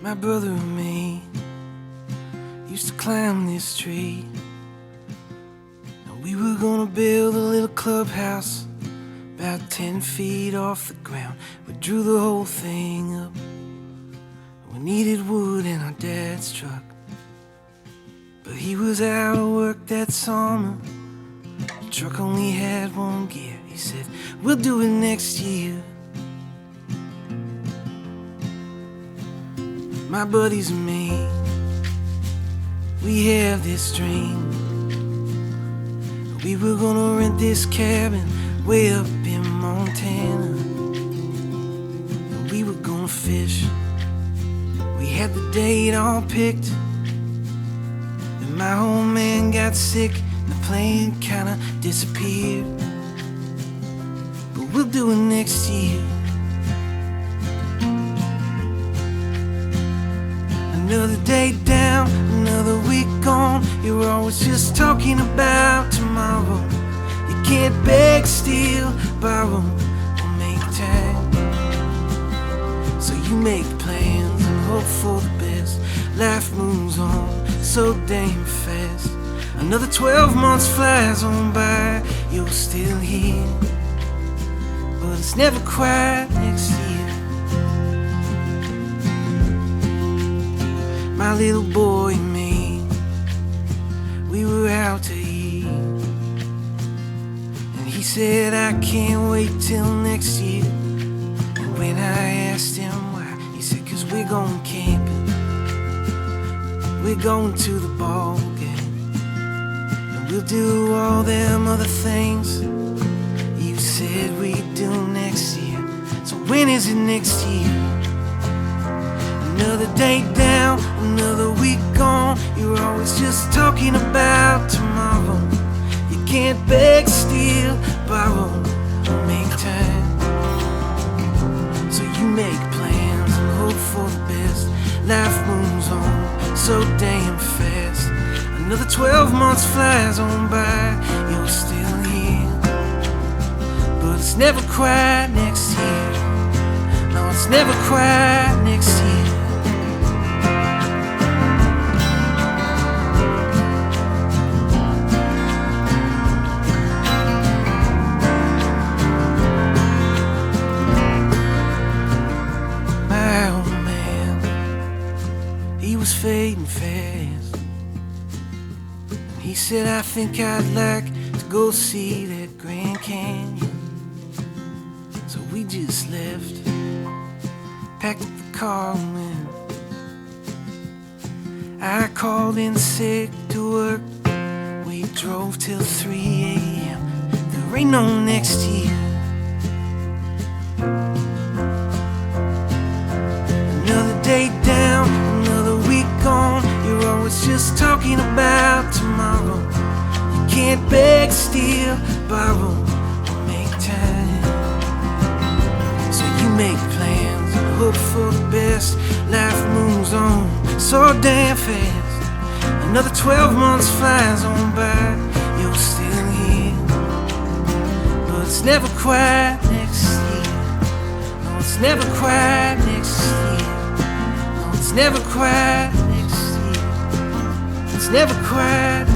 My brother and me used to climb this tree, and we were gonna build a little clubhouse about 10 feet off the ground. We drew the whole thing up. We needed wood in our dad's truck, but he was out of work that summer. The truck only had one gear. He said, we'll do it next year. My buddies and me, we have this dream. We were gonna rent this cabin way up in Montana, and we were gonna fish. We had the date all picked, then my old man got sick and the plane kinda disappeared. But we'll do it next year. Another day down, another week gone. You're always just talking about tomorrow. You can't beg, steal, borrow, or make time. So you make plans and hope for the best. Life moves on so damn fast. Another 12 months flies on by. You're still here, but it's never quite next year. My little boy and me, we were out to eat, and he said, I can't wait till next year. And when I asked him why, he said, 'cause we're going camping, we're going to the ball game, and we'll do all them other things you said we'd do next year. So when is it next year? Another day down, another week gone. You're always just talking about tomorrow. You can't beg, steal, borrow, or make time. So you make plans and hope for the best. Life moves on so damn fast. Another 12 months flies on by. You're still here, but it's never quite next year. No, it's never quite next year. Fading fast. He said, I think I'd like to go see that Grand Canyon. So we just left, packed up the car and went. I called in sick to work. We drove till 3 a.m. There ain't no next year. Another day down, gone. You're always just talking about tomorrow. You can't beg, steal, borrow, or make time. So you make plans and hope for the best. Life moves on so damn fast. Another 12 months flies on by. You're still here, but it's never quite next year. No, it's never quite next year. No, it's never quite. It's never quite